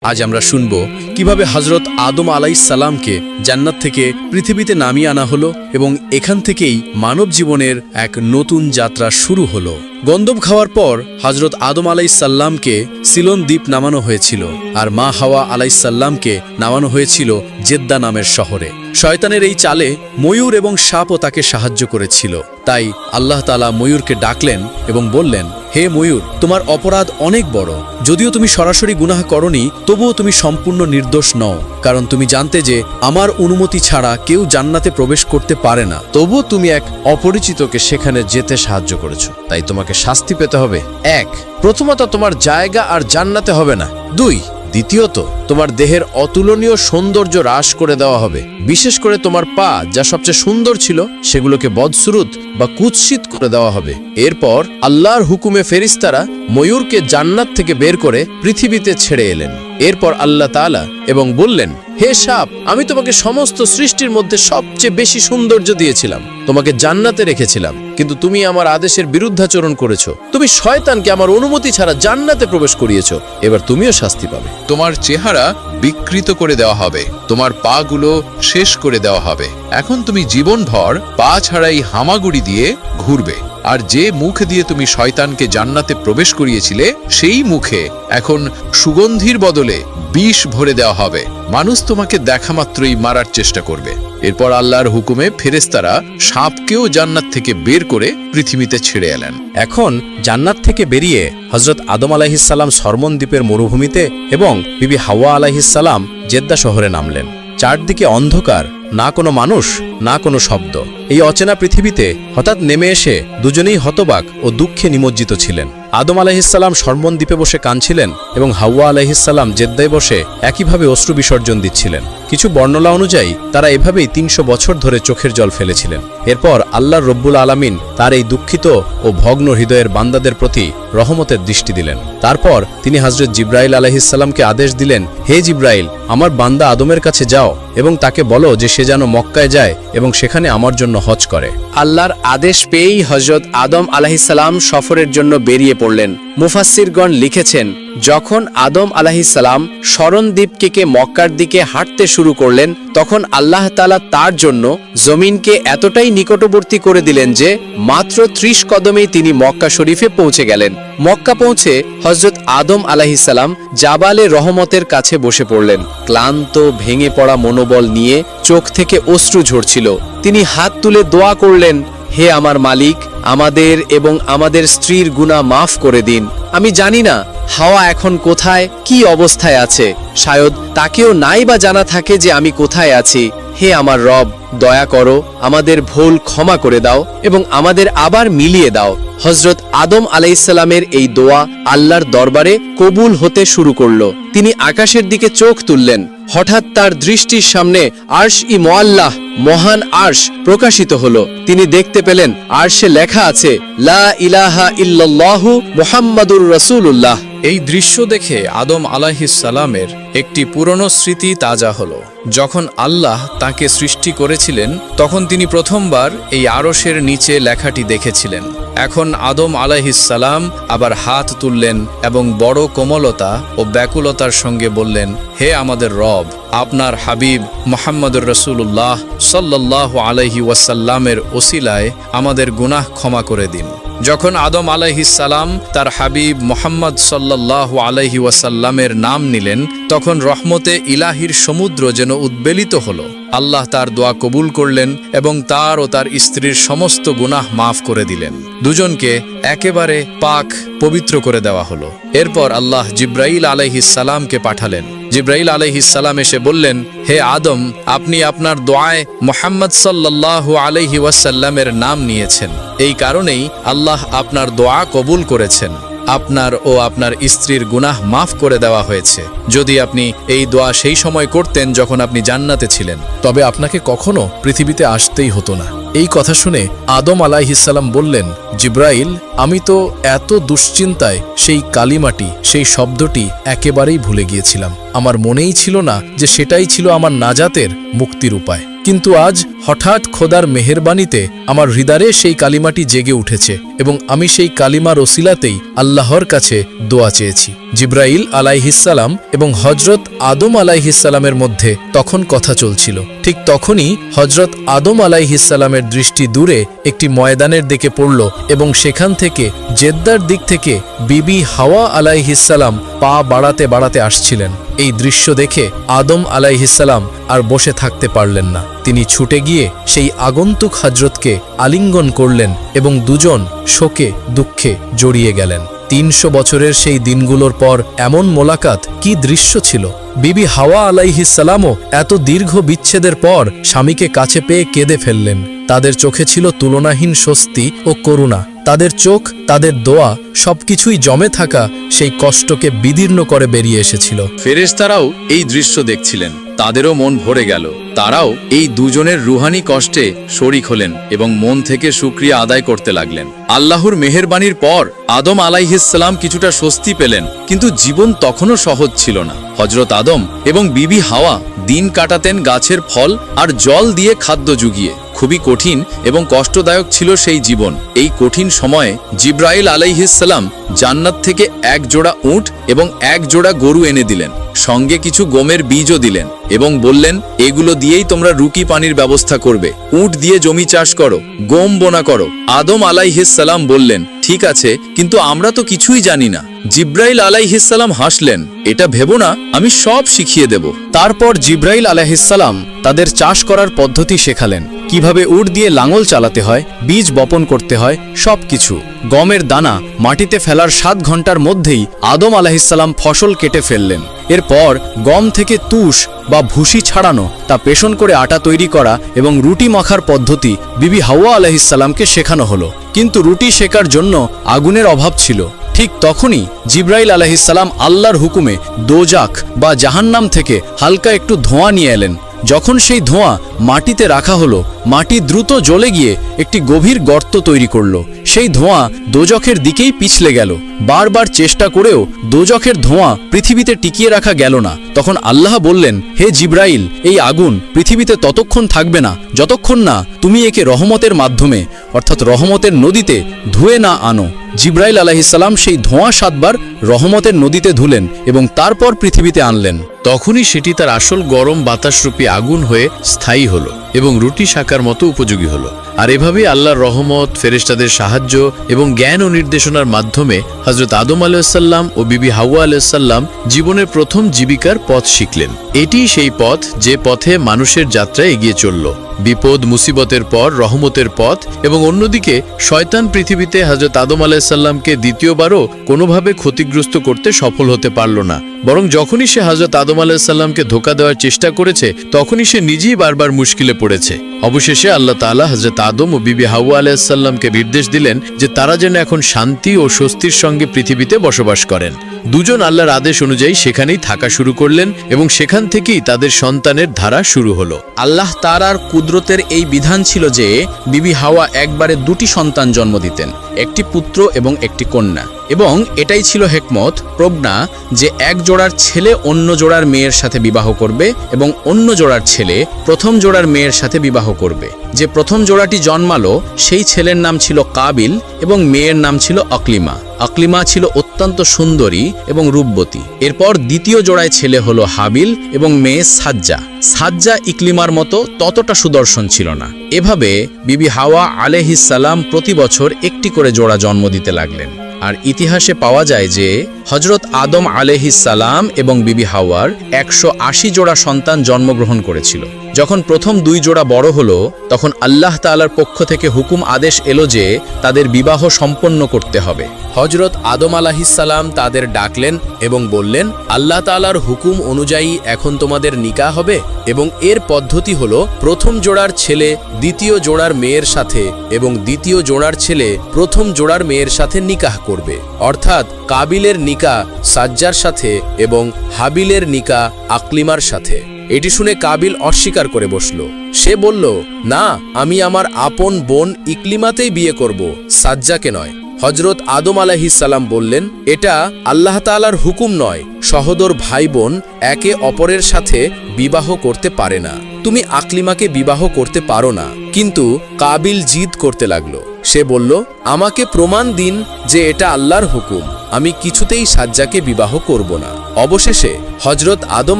আজ আমরা শুনব কিভাবে হযরত আদম আলাইহিস সালামকে জান্নাত থেকে পৃথিবীতে নামিয়ে আনা হলো এবং এখান থেকেই মানব জীবনের এক নতুন যাত্রা শুরু হলো। গন্ধম খাওয়ার পর হযরত আদম আলাইহিস সালামকে সিলোন দ্বীপ নামানো হয়েছিল, আর মা হাওয়া আলাইহিস সালামকে নামানো হয়েছিল জেদ্দা নামের শহরে। শয়তানের এই চালে ময়ূর এবং সাপও তাকে সাহায্য করেছিল। তাই আল্লাহ তাআলা ময়ূরকে ডাকলেন এবং বললেন, হে ময়ূর, তোমার অপরাধ অনেক বড়। যদিও তুমি সরাসরি গুনাহ করনি, তবুও তুমি সম্পূর্ণ নির্দোষ নও, কারণ তুমি জানতে যে আমার অনুমতি ছাড়া কেউ জান্নাতে প্রবেশ করতে পারে না। তবুও তুমি এক অপরিচিতকে সেখানে যেতে সাহায্য করেছো, তাই তোমাকে শাস্তি পেতে হবে। এক, প্রথমত তোমার জায়গা আর জান্নাতে হবে না। দুই, দ্বিতীয়ত তোমার দেহের অতুলনীয় সৌন্দর্য হ্রাস করে দেওয়া হবে। বিশেষ করে তোমার পা, যা সবচেয়ে সুন্দর ছিল, সেগুলোকে বদসুরুত বা কুৎসিত করে দেওয়া হবে। এরপর আল্লাহর হুকুমে ফেরেশতারা ময়ূরকে জান্নাত থেকে বের করে পৃথিবীতে ছেড়ে এলেন। এরপর আল্লাহ তাআলা এবং বললেন, হে সাপ, আমি তোমাকে সমস্ত সৃষ্টির মধ্যে সবচেয়ে বেশি সৌন্দর্য দিয়েছিলাম, তোমাকে জান্নাতে রেখেছিলাম, কিন্তু তুমি আমার আদেশের বিরুদ্ধাচরণ করেছো। তুমি শয়তানকে আমার অনুমতি ছাড়া জান্নাতে প্রবেশ করিয়েছো। এবার তুমিও শাস্তি পাবে। তোমার চেহারা বিকৃত করে দেওয়া হবে, তোমার পা গুলো শেষ করে দেওয়া হবে। এখন তুমি জীবনভর পা ছাড়াই হামাগুড়ি দিয়ে ঘুরবে। আর যে মুখ দিয়ে তুমি শয়তানকে জান্নাতে প্রবেশ করিয়েছিলে, সেই মুখে এখন সুগন্ধির বদলে বিষ ভরে দেওয়া হবে। মানুষ তোমাকে দেখা মাত্রই মারার চেষ্টা করবে। এরপর আল্লাহর হুকুমে ফেরেশতারা সাপকেও জান্নাত থেকে বের করে পৃথিবীতে ছেড়ে এলেন। এখন জান্নাত থেকে বেরিয়ে হযরত আদম আলাইহিস সালাম সরমন দ্বীপের মরুভূমিতে এবং বিবি হাওয়া আলাইহিস সালাম জেদ্দা শহরে নামলেন। চারদিকে অন্ধকার, না কোনো মানুষ, না কোনো শব্দ। এই অচেনা পৃথিবীতে হঠাৎ নেমে এসে দুজনেই হতবাক ও দুঃখে নিমজ্জিত ছিলেন। আদম আলাইহিস সালাম সরমন দ্বীপে বসে কাঁদছিলেন এবং হাওয়া আলাইহিস সালাম জেদ্দায় বসে একইভাবে অশ্রু বিসর্জন দিচ্ছিলেন। কিছু বর্ণনা অনুযায়ী তারা এভাবেই 300 বছর ধরে চোখের জল ফেলেছিলেন। এরপর আল্লাহ রব্বুল আলামিন তার এই দুঃখিত ও ভগ্ন হৃদয়ের বান্দাদের প্রতি রহমতের দৃষ্টি দিলেন। তারপর তিনি হযরত জিব্রাইল আলাইহিস সালামকে আদেশ দিলেন, হে জিব্রাইল, আমার বান্দা আদমের কাছে যাও এবং তাকে বলো যে সে যেন মক্কায় যায় এবং সেখানে আমার জন্য হজ করে। আল্লাহর আদেশ পেয়েই হযরত আদম আলাইহিস সালাম সফরের জন্য বেরিয়ে পড়লেন। মুফাসসিরগণ লিখেছেন, যখন আদম আলাইহিস সালাম শরণ দ্বীপকে মক্কার দিকে হাঁটতে শুরু করলেন, তখন আল্লাহ তাআলা তার জন্য জমিনকে এতটাই নিকটবর্তী করে দিলেন যে মাত্র 30 কদমেই তিনি মক্কা শরীফে পৌঁছে গেলেন। মক্কা পৌঁছে হযরত আদম আলাইহিস সালাম জাবালে রহমতের কাছে বসে পড়লেন। ক্লান্ত ভেঙে পড়া মনোবল নিয়ে চোখ থেকে অশ্রু ঝরছিল। তিনি হাত তুলে দোয়া করলেন, হে আমার মালিক, আমাদের এবং আমাদের স্ত্রীর গুনাহ মাফ করে দিন। আমি জানি না হাওয়া এখন কোথায়, কি অবস্থায় আছে। শায়দ তাকেও নাই বা জানা থাকে যে আমি কোথায় আছি। হে আমার রব, দয়া করো, আমাদের ভুল ক্ষমা করে দাও এবং আমাদের আবার মিলিয়ে দাও। হযরত আদম আলাইহিস সালামের এই দোয়া আল্লাহর দরবারে কবুল হতে শুরু করলো। তিনি আকাশের দিকে চোখ তুললেন। হঠাৎ তার দৃষ্টির সামনে আরশ-ই মুআল্লাহ, মহান আরশ প্রকাশিত হলো। তিনি দেখতে পেলেন আরশে লেখা আছে, লা ইলাহা ইল্লাল্লাহু মুহাম্মাদুর রাসূলুল্লাহ। এই দৃশ্য দেখে আদম আলাইহিস সালামের একটি পুরনো স্মৃতি তাজা হলো। যখন আল্লাহ তাকে সৃষ্টি করেছিলেন, তখন তিনি প্রথমবার এই আরশের নিচে লেখাটি দেখেছিলেন। এখন আদম আলাইহিস সালাম আবার হাত তুললেন এবং বড় কোমলতা ও ব্যাকুলতার সঙ্গে বললেন, হে আমাদের রব, আপনার হাবিব মুহাম্মদুর রাসূলুল্লাহ সাল্লাল্লাহু আলাইহি ওয়াসাল্লামের ওসিলায় আমাদের গুনাহ ক্ষমা করে দিন। যখন আদম আলাইহিস সালাম তার হাবিব মুহাম্মদ সাল্লাল্লাহু আলাইহি ওয়াসাল্লামের নাম নিলেন, তখন রহমতে ইলাহির সমুদ্র যেন উদ্বেলিত হলো। আল্লাহ তার দোয়া কবুল করলেন এবং তার ও তার স্ত্রীর সমস্ত গুনাহ মাফ করে দিলেন। দুজনকে একেবারে পাক পবিত্র করে দেওয়া হলো। এরপর আল্লাহ জিব্রাইল আলাইহিস সালামকে পাঠালেন। জিব্রাইল আলাইহিস সালাম এসে বললেন, হে আদম, আপনি আপনার দোয়ায় মুহাম্মদ সাল্লাল্লাহু আলাইহি ওয়াসাল্লামের নাম নিয়েছেন। এই কারণেই আল্লাহ আপনার দোয়া কবুল করেছেন। আপনার ও আপনার স্ত্রীর গুনাহ মাফ করে দেওয়া হয়েছে। যদি আপনি এই দোয়া সেই সময় করতেন যখন আপনি জান্নাতে ছিলেন, তবে আপনাকে কখনো পৃথিবীতে আসতেই হতো না। এই কথা শুনে আদম আলাইহিস সালাম বললেন, জিব্রাইল, আমি তো এত দুশ্চিন্তায় সেই কালিমাটি, সেই শব্দটি একেবারেই ভুলে গিয়েছিলাম। আমার মনেই ছিল না যে সেটাই ছিল আমার নাজাতের মুক্তির উপায়। কিন্তু আজ হঠাৎ খোদার মেহেরবানিতে আমার হৃদয়ে সেই কালিমাটি জেগে উঠেছে এবং আমি সেই কালিমার ওসিলাতেই আল্লাহর কাছে দোয়া চেয়েছি। জিব্রাইল আলাইহিসসালাম এবং হজরত আদম আলাইহিসসালামের মধ্যে তখন কথা চলছিল। ঠিক তখনই হজরত আদম আলাইহিসসালামের দৃষ্টি দূরে একটি ময়দানের দিকে পড়ল এবং সেখান থেকে জেদ্দার দিক থেকে বিবি হাওয়া আলাইহিসসালাম পা বাড়াতে বাড়াতে আসছিলেন। এই দৃশ্য দেখে আদম আলাইহিসসালাম আর বসে থাকতে পারলেন না। তিনি ছুটে গিয়ে সেই আগন্তুক হজরতকে আলিঙ্গন করলেন এবং দুজন শোকে দুঃখে জড়িয়ে গেলেন। ৩০০ বছরের সেই দিনগুলোর পর এমন মোলাকাত কি দৃশ্য ছিল! বিবি হাওয়া আলাইহিসসালামও এত দীর্ঘ বিচ্ছেদের পর স্বামীকে কাছে পেয়ে কেঁদে ফেললেন। তাদের চোখে ছিল তুলনাহীন স্বস্তি ও করুণা। তাদের চোখ, তাদের দোয়া সবকিছুই জমে থাকা সেই কষ্টকে বিদীর্ণ করে বেরিয়ে এসেছিল। ফেরেশতারাও এই দৃশ্য দেখছিলেন, তাদেরও মন ভরে গেল। তারাও এই দুজনের রুহানি কষ্টে শরিক হলেন এবং মন থেকে শুকরিয়া আদায় করতে লাগলেন। আল্লাহর মেহেরবানির পর আদম আলাইহিসসালাম কিছুটা স্বস্তি পেলেন, কিন্তু জীবন তখনও সহজ ছিল না। হজরত আদম এবং বিবি হাওয়া দিন কাটাতেন গাছের ফল আর জল দিয়ে খাদ্য জুগিয়ে। খুবই কঠিন এবং কষ্টদায়ক ছিল সেই জীবন। এই কঠিন সময়ে জিব্রাইল আলাইহিসসালাম জান্নাত থেকে এক জোড়া উট এবং এক জোড়া গরু এনে দিলেন, সঙ্গে কিছু গমের বীজও দিলেন এবং বললেন, এগুলো দিয়েই তোমরা রুকি পানির ব্যবস্থা করবে, উট দিয়ে জমি চাষ করো, গম বোনা করো। আদম আলাইহিসসালাম বললেন, ঠিক আছে, কিন্তু আমরা তো কিছুই জানি না। জিব্রাইল আলাইহিসসালাম হাসলেন, এটা ভেবো না, আমি সব শিখিয়ে দেব। তারপর জিব্রাইল আলাইহিসসালাম তাদের চাষ করার পদ্ধতি শেখালেন, কিভাবে উট দিয়ে লাঙল চালাতে হয়, বীজ বপন করতে হয়, সবকিছু। গমের দানা মাটিতে ফেলার 7 ঘন্টার মধ্যেই আদম আলাইহিসসালাম ফসল কেটে ফেললেন। এরপর গম থেকে তুষ বা ভুসি ছাড়ানো, তা পেষণ করে আটা তৈরি করা এবং রুটি মাখার পদ্ধতি বিবি হাওয়া আলাইহিসসালামকে শেখানো হলো। কিন্তু রুটি শেকার জন্য আগুনের অভাব ছিল। ঠিক তখনই জিব্রাইল আলাইহিসসালাম আল্লাহর হুকুমে দোজাখ বা জাহান্নাম থেকে হালকা একটু ধোঁয়া নিয়ে এলেন। যখন সেই ধোঁয়া মাটিতে রাখা হলো, মাটি দ্রুত জ্বলে গিয়ে একটি গভীর গর্ত তৈরি করলো। সেই ধোঁয়া দোজখের দিকেই পিছলে গেল। বারবার চেষ্টা করেও দোজখের ধোঁয়া পৃথিবীতে টিকিয়ে রাখা গেল না। তখন আল্লাহ বললেন, হে জিব্রাইল, এই আগুন পৃথিবীতে ততক্ষণ থাকবে না যতক্ষণ না তুমি একে রহমতের মাধ্যমে, অর্থাৎ রহমতের নদীতে ধুয়ে না আনো। জিব্রাইল আলাইহিসসালাম সেই ধোঁয়া 7 বার রহমতের নদীতে ধুলেন এবং তারপর পৃথিবীতে আনলেন। তখনই সেটি তার আসল গরম বাতাসরূপী আগুন হয়ে স্থায়ী হলো এবং রুটি শাকার মতো উপযোগী হলো। আর এভাবেই আল্লাহর রহমত, ফেরেশতাদের সাহায্য এবং জ্ঞান ও নির্দেশনার মাধ্যমে হযরত আদম আলাইহিসসালাম ও বিবি হাওয়া আলাইহিসসালাম জীবনের প্রথম জীবিকার পথ শিখলেন। এটিই সেই পথ যে পথে মানুষের যাত্রা এগিয়ে চলল। বিপদ মুসিবতের পর রহমতের পথ, এবং অন্যদিকে শয়তান পৃথিবীতে হযরত আদম আলাইহিসসালামকে দ্বিতীয়বারও কোনোভাবে ক্ষতিগ্রস্ত করতে সফল হতে পারল না। বরং যখনই সে হযরত আদম আলাইহিসসালামকে ধোঁকা দেওয়ার চেষ্টা করেছে, তখনই সে নিজেই বারবার মুশকিলে পড়েছে। অবশেষে আল্লাহ তাআলা হযরত আদম ও বিবি হাওয়া আলাইহিসসালামকে নির্দেশ দিলেন যে তারা যেন এখন শান্তি ও স্বস্তির সঙ্গে পৃথিবীতে বসবাস করেন। দুজন আল্লাহর আদেশ অনুযায়ী সেখানেই থাকা শুরু করলেন এবং সেখান থেকেই তাদের সন্তানের ধারা শুরু হলো। আল্লাহ তাআলার কুদরতের এই বিধান ছিল যে বিবি হাওয়া একবারে 2টি সন্তান জন্ম দিতেন, একটি পুত্র এবং একটি কন্যা। এবং এটাই ছিল হিকমত, প্রজ্ঞা, যে এক জোড়ার ছেলে অন্য জোড়ার মেয়ের সাথে বিবাহ করবে এবং অন্য জোড়ার ছেলে প্রথম জোড়ার মেয়ের সাথে বিবাহ করবে। যে প্রথম জোড়াটি জন্মালো সেই ছেলের নাম ছিল কাবিল এবং মেয়ের নাম ছিল আকলিমা। আকলিমা ছিল অত্যন্ত সুন্দরী এবং রূপবতী। এরপর দ্বিতীয় জোড়ায় ছেলে হলো হাবিল এবং মেয়ে সাজ্জা। সাজ্জা ইকলিমার মতো ততটা সুদর্শন ছিল না। এভাবে বিবি হাওয়া আলাইহিসসালাম প্রতি বছর একটি করে জোড়া জন্ম দিতে লাগলেন। আর ইতিহাসে পাওয়া যায় যে হযরত আদম আলাইহিসসালাম এবং বিবি হাওয়ার 180 জোড়া সন্তান জন্মগ্রহণ করেছিল। যখন প্রথম 2 জোড়া বড় হলো, তখন আল্লাহ তাআলার পক্ষ থেকে হুকুম আদেশ এলো যে তাদের বিবাহ সম্পন্ন করতে হবে। হযরত আদম আলাইহিসসালাম তাদের ডাকলেন এবং বললেন, আল্লাহ তাআলার হুকুম অনুযায়ী এখন তোমাদের নিকাহ হবে এবং এর পদ্ধতি হলো প্রথম জোড়ার ছেলে দ্বিতীয় জোড়ার মেয়ের সাথে এবং দ্বিতীয় জোড়ার ছেলে প্রথম জোড়ার মেয়ের সাথে নিকাহ করবে। অর্থাৎ কাবিলের নিকাহ সাজ্জার সাথে এবং হাবিলের নিকাহ আকলিমার সাথে। এটি শুনে কাবিল অস্বীকার করে বসল। সে বলল, না, আমি আমার আপন বোন ইকলিমাতেই বিয়ে করব, সাজ্জাকে নয়। হযরত আদম আলাইহিসসালাম বললেন, এটা আল্লাহ তাআলার হুকুম নয়, সহোদর ভাই বোন একে অপরের সাথে বিবাহ করতে পারে না। তুমি আকলিমাকে বিবাহ করতে পারো না। কিন্তু কাবিল জিদ করতে লাগলো। সে বলল, আমাকে প্রমাণ দিন যে এটা আল্লাহর হুকুম, আমি কিছুতেই সাজ্জাকে বিবাহ করব না। অবশেষে হজরত আদম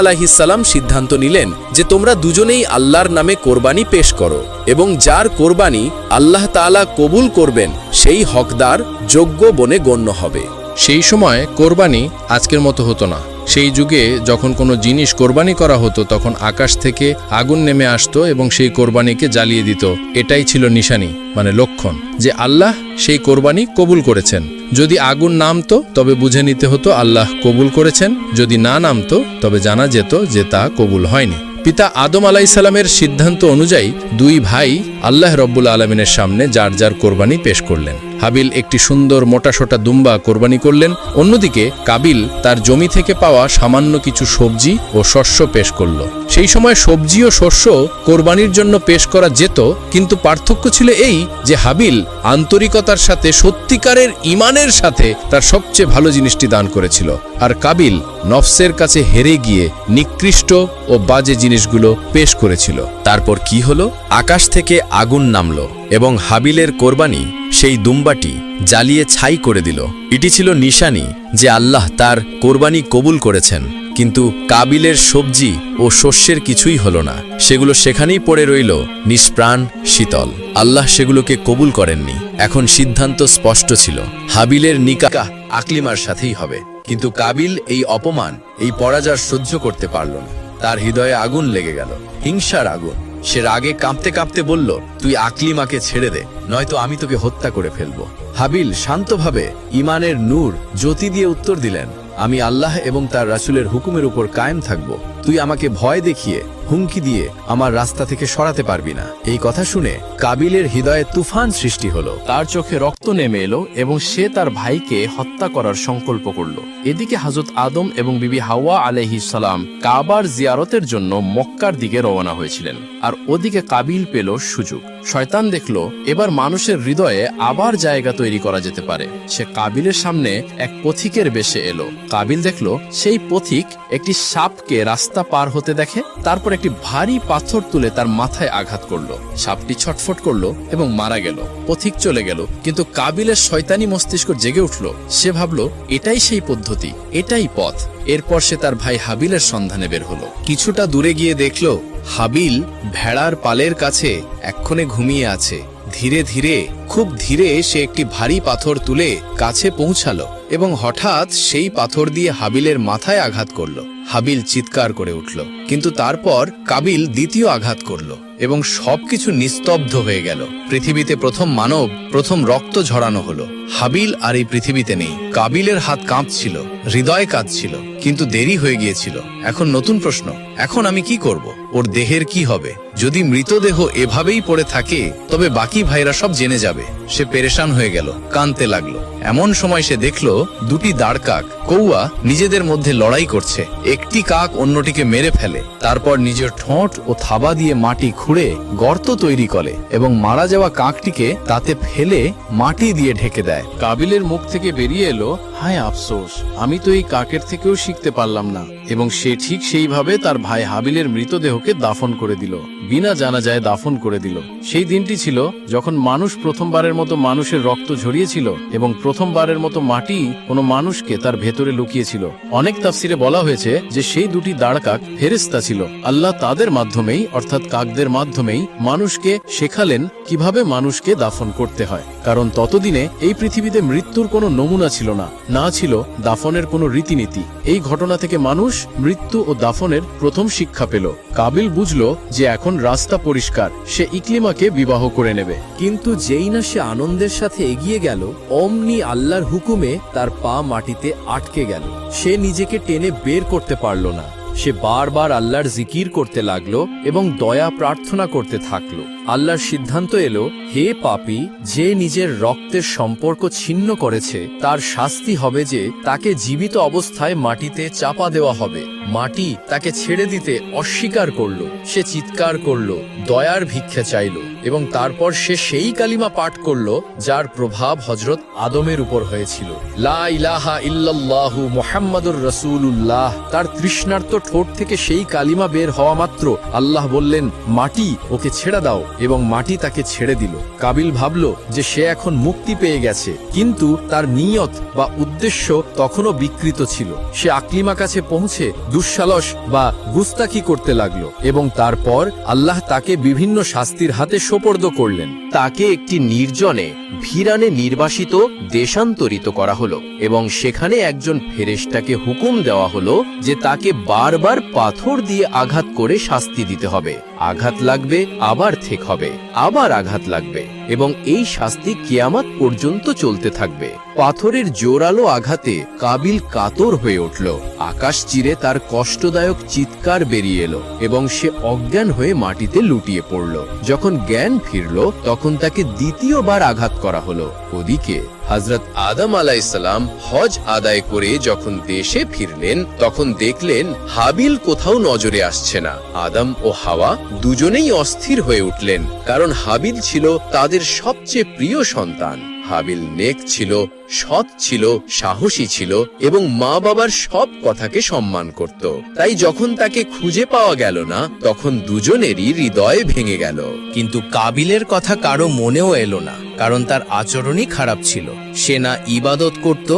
আলাইহিসসালাম সিদ্ধান্ত নিলেন যে তোমরা দুজনেই আল্লাহর নামে কোরবানি পেশ করো, এবং যার কোরবানি আল্লাহ তাআলা কবুল করবেন সেই হকদার যোগ্য বনে গণ্য হবে। সেই সময় কোরবানি আজকের মতো হতো না। সেই যুগে যখন কোনো জিনিস কোরবানি করা হতো তখন আকাশ থেকে আগুন নেমে আসতো এবং সেই কোরবানিকে জ্বালিয়ে দিত। এটাই ছিল নিশানি, মানে লক্ষণ যে আল্লাহ সেই কোরবানি কবুল করেছেন। যদি আগুন নামতো তবে বুঝে নিতে হতো আল্লাহ কবুল করেছেন, যদি না নামতো তবে জানা যেত যে তা কবুল হয়নি। পিতা আদম আলাইসাল্লামের সিদ্ধান্ত অনুযায়ী দুই ভাই আল্লাহ রব্বুল আলমিনের সামনে যার যার কোরবানি পেশ করলেন। হাবিল একটি সুন্দর মোটাসোটা দুম্বা কোরবানি করলেন, অন্যদিকে কাবিল তার জমি থেকে পাওয়া সামান্য কিছু সবজি ও শস্য পেশ করল। সেই সময় সবজি ও শস্য কোরবানির জন্য পেশ করা যেত, কিন্তু পার্থক্য ছিল এই যে হাবিল আন্তরিকতার সাথে, সত্যিকারের ঈমানের সাথে তার সবচেয়ে ভালো জিনিসটি দান করেছিল, আর কাবিল নফসের কাছে হেরে গিয়ে নিকৃষ্ট ও বাজে জিনিসগুলো পেশ করেছিল। তারপর কি হলো? আকাশ থেকে আগুন নামল এবং হাবিলের কোরবানি সেই দুম্বাটি জ্বালিয়ে ছাই করে দিল। এটি ছিল নিশানি যে আল্লাহ তার কোরবানি কবুল করেছেন। কিন্তু কাবিলের সবজি ও শস্যের কিছুই হলো না, সেগুলো সেখানেই পড়ে রইল নিষ্প্রাণ শীতল। আল্লাহ সেগুলোকে কবুল করেননি। এখন সিদ্ধান্ত স্পষ্ট ছিল, হাবিলের নিকাহ আকলিমার সাথেই হবে। কিন্তু কাবিল এই অপমান, এই পরাজয় সহ্য করতে পারল না। তার হৃদয়ে আগুন লেগে গেল, হিংসার আগুন। সে রাগে কাঁপতে কাঁপতে বলল, তুই আকলিমাকে ছেড়ে দে, নয়তো আমি তোকে হত্যা করে ফেলব। হাবিল শান্তভাবে ঈমানের নূর জ্যোতি দিয়ে উত্তর দিলেন, আমি আল্লাহ এবং তার রাসূলের হুকুমের উপর কায়েম থাকব। তুই আমাকে ভয় দেখিয়ে, হুমকি দিয়ে আমার রাস্তা থেকে সরাতে পারবি না। এই কথা শুনে কাবিলের হৃদয়ে তুফান সৃষ্টি হলো। তার চোখে রক্ত নেমে এলো এবং সে তার ভাইকে হত্যা করার সংকল্প করল। এদিকে হযরত আদম এবং বিবি হাওয়া আলাইহিস সালাম কাবার জিয়ারতের জন্য মক্কার দিকে রওনা হয়েছিলেন, আর ওদিকে কাবিল পেল সুযোগ। শয়তান দেখলো এবার মানুষের হৃদয়ে আবার জায়গা তৈরি করা যেতে পারে। সে কাবিলের সামনে এক পথিকের বেশে এলো। কাবিল দেখলো সেই পথিক একটি সাপকে রাস্তা পার হতে দেখে, তারপর একটি ভারী পাথর তুলে তার মাথায় আঘাত করলো। সাপটি ছটফট করলো এবং মারা গেল। পথিক চলে গেল, কিন্তু কাবিলের শয়তানি মস্তিষ্ক জেগে উঠলো। সে ভাবলো এটাই সেই পদ্ধতি, এটাই পথ। এরপর সে তার ভাই হাবিলের সন্ধানে বের হলো। কিছুটা দূরে গিয়ে দেখলো হাবিল ভেড়ার পালের কাছে এক্ষণে ঘুমিয়ে আছে। ধীরে ধীরে, খুব ধীরে সে একটি ভারী পাথর তুলে কাছে পৌঁছালো এবং হঠাৎ সেই পাথর দিয়ে হাবিলের মাথায় আঘাত করলো। হাবিল চিৎকার করে উঠল, কিন্তু তারপর কাবিল দ্বিতীয় আঘাত করলো এবং সবকিছু নিস্তব্ধ হয়ে গেল। পৃথিবীতে প্রথম মানব, প্রথম রক্ত ঝরানো হলো। হাবিল আর এই পৃথিবীতে নেই। কাবিলের হাত কাঁপছিল, হৃদয় কাঁদছিল, কিন্তু দেরি হয়ে গিয়েছিল। এখন নতুন প্রশ্ন, এখন আমি কি করব? ওর দেহের কি হবে? যদি মৃতদেহ এভাবেই পড়ে থাকে তবে বাকি ভাইরা সব জেনে যাবে। সে পেরেশান হয়ে গেল, কাঁদতে লাগলো। এমন সময় সে দেখলো দুটি দাঁড় কাক, কৌয়া, নিজেদের মধ্যে লড়াই করছে। একটি কাক অন্যটিকে মেরে ফেলে, তারপর নিজের ঠোঁট ও থাবা দিয়ে মাটি খুঁড়ে গর্ত তৈরি করে এবং মারা যাওয়া কাকটিকে তাতে ফেলে মাটি দিয়ে ঢেকে দেয়। কাবিলের মুখ থেকে বেরিয়ে এলো, হায় আফসোস, আমি তো এই কাকের থেকেও শিখতে পারলাম না। এবং সে ঠিক সেইভাবে তার ভাই হাবিলের মৃতদেহকে দাফন করে দিল, বিনা জানাজায় দাফন করে দিল। সেই দিনটি ছিল যখন মানুষ প্রথমবারের মতো মানুষের রক্ত ঝরিয়েছিল এবং প্রথমবারের মতো মাটি কোনো মানুষকে তার ভেতরে লুকিয়েছিল। অনেক তাফসিরে বলা হয়েছে যে সেই দুটি দাঁড় কাক ফেরেশতা ছিল। আল্লাহ তাদের মাধ্যমেই, অর্থাৎ কাকদের মাধ্যমেই মানুষকে শেখালেন কিভাবে মানুষকে দাফন করতে হয়। কারণ ততদিনে এই পৃথিবীতে মৃত্যুর কোনো নমুনা ছিল না, না ছিল দাফনের কোনো রীতিনীতি। এই ঘটনা থেকে মানুষ মৃত্যু ও দাফনের প্রথম শিক্ষা পেল। কাবিল বুঝলো যে এখন রাস্তা পরিষ্কার, সে ইকলিমাকে বিবাহ করে নেবে। কিন্তু যেই না সে আনন্দের সাথে এগিয়ে গেল, অমনি আল্লাহর হুকুমে তার পা মাটিতে আটকে গেল। সে নিজেকে টেনে বের করতে পারল না। সে বারবার আল্লাহর জিকির করতে লাগলো এবং দয়া প্রার্থনা করতে থাকলো। আল্লাহর সিদ্ধান্ত এলো, হে পাপী, যে নিজের রক্তের সম্পর্ক ছিন্ন করেছে তার শাস্তি হবে যে তাকে জীবিত অবস্থায় মাটিতে চাপা দেওয়া হবে। মাটি তাকে ছেড়ে দিতে অস্বীকার করলো। সে চিৎকার করলো, দয়ার ভিক্ষা চাইলো এবং তারপর সে সেই কালিমা পাঠ করলো যার প্রভাব হযরত আদমের উপর হয়েছিল। লা ইলাহা ইল্লাল্লাহু মুহাম্মাদুর রাসূলুল্লাহ। তার তৃষ্ণার্ত ঠোঁট থেকে সেই কালিমা বের হওয়া মাত্র আল্লাহ বললেন, মাটি ওকে ছেড়ে দাও, এবং মাটি তাকে ছেড়ে দিল। কাবিল ভাবল যে সে এখন মুক্তি পেয়ে গেছে, কিন্তু তার নিয়ত বা উদ্দেশ্য তখনও বিকৃত ছিল। সে আকলিমা কাছে পৌঁছে দুঃসালস বা গুস্তাখি করতে লাগলো, এবং তারপর আল্লাহ তাকে বিভিন্ন শাস্তির হাতে সোপর্দ করলেন। তাকে একটি নির্জনে ভিরানে নির্বাসিত দেশান্তরিত করা হলো, এবং সেখানে একজন ফেরেশতাকে হুকুম দেওয়া হলো যে তাকে বারবার পাথর দিয়ে আঘাত করে শাস্তি দিতে হবে। আঘাত লাগবে, আবার ঠিক হবে, আবার আঘাত লাগবে, এবং এই শাস্তি কিয়ামত পর্যন্ত চলতে থাকবে। পাথরের জোরালো আঘাতে কাবিল কাতর হয়ে উঠল। আকাশ চিরে তার কষ্টদায়ক চিৎকার বেরিয়ে এলো, এবং সে অজ্ঞান হয়ে মাটিতে লুটিয়ে পড়ল। যখন জ্ঞান ফিরল, তখন তাকে দ্বিতীয়বার আঘাত করা হলো। ওদিকে হযরত আদম আলাইহিসসালাম হজ আদায় করে যখন দেশে ফিরলেন, তখন দেখলেন হাবিল কোথাও নজরে আসছে না। আদম ও হাওয়া দুজনেই অস্থির হয়ে উঠলেন, কারণ হাবিল ছিল তাদের সবচেয়ে প্রিয় সন্তান। হাবিল নেক ছিল, সৎ ছিল, সাহসী ছিল, এবং মা বাবার সব কথাকে সম্মান করত। তাই যখন তাকে খুঁজে পাওয়া গেল না, তখন দুজনেরই হৃদয় ভেঙে গেল। কিন্তু কাবিলের কথা কারো মনেও এলো না, কারণ তার আচরণই খারাপ ছিল। সে না ইবাদত করত,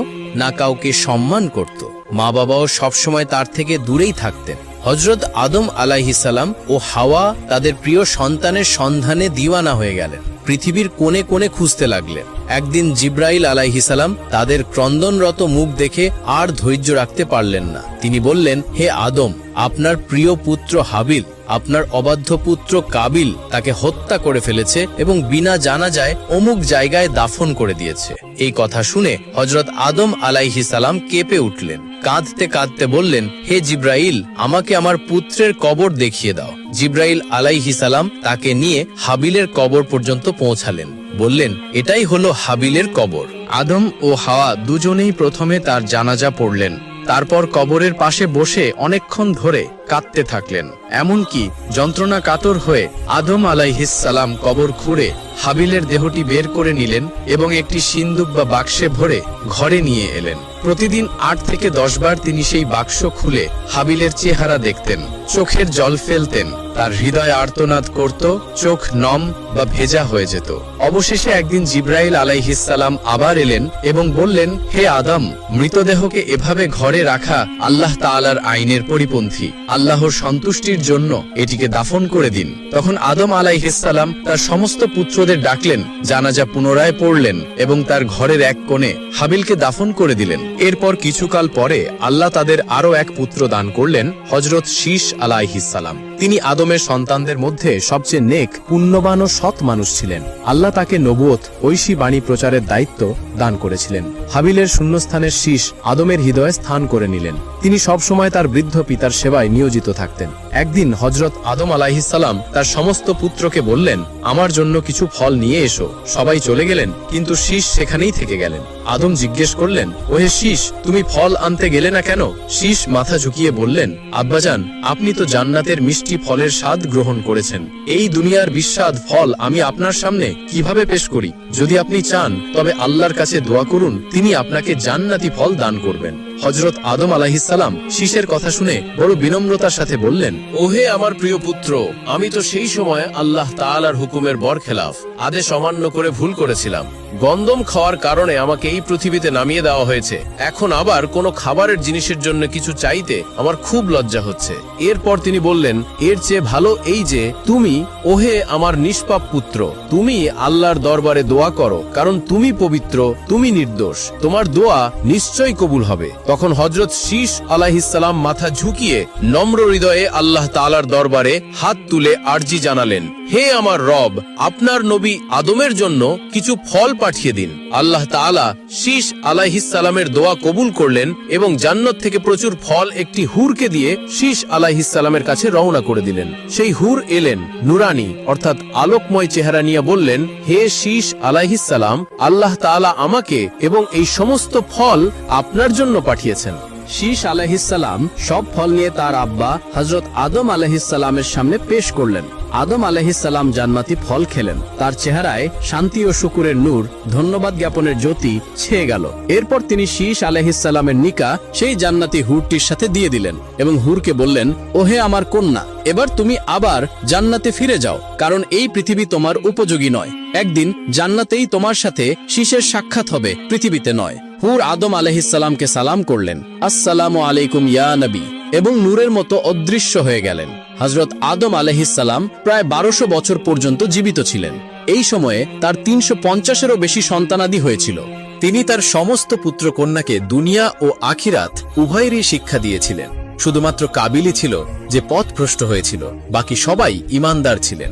না কাউকে সম্মান করত। মা বাবাও সবসময় তার থেকে দূরেই থাকতেন। হযরত আদম আলাইহিসসালাম ও হাওয়া তাদের প্রিয় সন্তানের সন্ধানে দিওয়ানা হয়ে গেলেন। পৃথিবীর কোণে কোণে খুঁজতে লাগলেন। একদিন জিব্রাইল আলাইহিসসালাম তাদের ক্রন্দনরত মুখ দেখে আর ধৈর্য রাখতে পারলেন না। তিনি বললেন, হে আদম, আপনার প্রিয় পুত্র হাবিল আপনার অবাধ্য পুত্র কাবিল তাকে হত্যা করে ফেলেছে এবং বিনা জানাজায় অমুক জায়গায় দাফন করে দিয়েছে। এই কথা শুনে হযরত আদম আলাইহিসসালাম কেঁপে উঠলেন। কাঁদতে কাঁদতে বললেন, হে জিব্রাইল, আমাকে আমার পুত্রের কবর দেখিয়ে দাও। জিব্রাইল আলাইহিসসালাম তাকে নিয়ে হাবিলের কবর পর্যন্ত পৌঁছালেন। বললেন, এটাই হলো হাবিলের কবর। আদম ও হাওয়া দুজনেই প্রথমে তার জানাজা পড়লেন। তারপর কবরের পাশে বসে অনেকক্ষণ ধরে কাঁদতে থাকলেন। এমনকি যন্ত্রণা কাতর হয়ে আদম আলাইহিসসালাম কবর খুঁড়ে হাবিলের দেহটি বের করে নিলেন এবং একটি সিন্দুক বা বাক্সে ভরে ঘরে নিয়ে এলেন। প্রতিদিন 8 থেকে 10 বার তিনি সেই বাক্স খুলে হাবিলের চেহারা দেখতেন, চোখের জল ফেলতেন, তার হৃদয় আর্তনাদ করত, চোখ নম বা ভেজা হয়ে যেত। অবশেষে একদিন জিব্রাইল আলাইহিসসালাম আবার এলেন এবং বললেন, হে আদম, মৃতদেহকে এভাবে ঘরে রাখা আল্লাহ তাআলার আইনের পরিপন্থী। আল্লাহর সন্তুষ্টির জন্য এটিকে দাফন করে দিন। তখন আদম আলাইহিসসালাম তার সমস্ত পুত্রদের ডাকলেন, জানাজা পুনরায় পড়লেন এবং তার ঘরের এক কোণে হাবিলকে দাফন করে দিলেন। এরপর কিছুকাল পরে আল্লাহ তাদের আরো এক পুত্র দান করলেন, হযরত শীশ আলাইহিসসালাম। তিনি আদমের সন্তানদের মধ্যে সবচেয়ে নেক, পুণ্যবান ও সৎ মানুষ ছিলেন। আল্লাহ তাকে নবুয়ত, ঐশী বাণী প্রচারের দায়িত্ব দান করেছিলেন। হাবিলের শূন্যস্থানের শীষ আদমের হৃদয়ে স্থান করে নিলেন। তিনি সব সময় তার বৃদ্ধ পিতার সেবায় নিয়োজিত থাকতেন। একদিন হযরত আদম আলাইহিসসালাম তার সমস্ত পুত্রকে বললেন, আমার জন্য কিছু ফল নিয়ে এসো। সবাই চলে গেলেন, কিন্তু শীষ সেখানেই থেকে গেলেন। আদম জিজ্ঞেস করলেন, ওহে শীষ, তুমি ফল আনতে গেলে না কেন? শীষ মাথা ঝুঁকিয়ে বললেন, আব্বাজান, আপনি তো জান্নাতের মিষ্টি ফলের স্বাদ গ্রহণ করেছেন। এই দুনিয়ার বিস্বাদ ফল আমি আপনার সামনে কিভাবে পেশ করি? যদি আপনি চান তবে আল্লাহর কাছে দোয়া করুন, তিনি আপনাকে জান্নাতি ফল দান করবেন। হযরত আদম আলাইহিসসালাম শীষের কথা শুনে বড় বিনম্রতার সাথে বললেন, ওহে আমার প্রিয় পুত্র, আমি তো সেই সময় আল্লাহ তাআলার হুকুমের বরখেলাফ আদেশ অমান্য করে ভুল করেছিলাম। গন্ধম খাওয়ার কারণে আমাকে এই পৃথিবীতে নামিয়ে দেওয়া হয়েছে। এখন আবার কোনো খাবারের জিনিসের জন্য কিছু চাইতে আমার খুব লজ্জা হচ্ছে। এরপর তিনি বললেন, এর চেয়ে ভালো এই যে তুমি, ওহে আমার নিষ্পাপ পুত্র, তুমি আল্লাহর দরবারে দোয়া করো, কারণ তুমি পবিত্র, তুমি নির্দোষ, তোমার দোয়া নিশ্চয়ই কবুল হবে। তখন হযরত শীষ আলাইহিসসালাম মাথা ঝুঁকিয়ে নম্র হৃদয়ে আল্লাহ তাআলার দরবারে হাত তুলে আরজি জানালেন, হে আমার রব, আপনার নবী আদমের জন্য কিছু ফল পাঠিয়ে দিন। আল্লাহ তাআলা শীষ আলাইহিসসালামের দোয়া কবুল করলেন এবং জান্নাত থেকে প্রচুর ফল একটি হুরকে দিয়ে শীষ আলাইহিসসালামের কাছে রওনা করে দিলেন। সেই হুর এলেন নুরানি অর্থাৎ আলোকময় চেহারা নিয়ে বললেন, হে শীষ আলাইহিসসালাম, আল্লাহ তাআলা আমাকে এবং এই সমস্ত ফল আপনার জন্য পাঠিয়েছেন। শীষ আলাইহিসসালাম সব ফল নিয়ে তার আব্বা হযরত আদম আলাইহিসসালামের সামনে পেশ করলেন। আদম আলাইহিসসালাম জান্নাতি ফল খেলেন। তার চেহারায় শান্তি ও শুকুরের নূর, ধন্যবাদ জ্ঞাপনের জ্যোতি ছেয়ে গেল। এরপর তিনি শীশ আলাইহিসসালামের নিকাহ সেই জান্নাতি হুরটির সাথে দিয়ে দিলেন এবং হুরকে বললেন, ওহে আমার কন্যা, এবার তুমি আবার জান্নাতে ফিরে যাও, কারণ এই পৃথিবী তোমার উপযোগী নয়। একদিন জান্নাতেই তোমার সাথে শীষের সাক্ষাৎ হবে, পৃথিবীতে নয়। হুর আদম আলাইহিসসালামকে সালাম করলেন, আসসালামু আলাইকুম ইয়া নবী, এবং নূরের মতো অদৃশ্য হয়ে গেলেন। হযরত আদম আলাইহিসসালাম প্রায় 1200 বছর পর্যন্ত জীবিত ছিলেন। এই সময়ে তার 350-এরও বেশি সন্তানাদি হয়েছিল। তিনি তার সমস্ত পুত্র কন্যাকে দুনিয়া ও আখিরাত উভয়েরই শিক্ষা দিয়েছিলেন। শুধুমাত্র কাবিলই ছিল যে পথভ্রষ্ট হয়েছিল, বাকি সবাই ঈমানদার ছিলেন।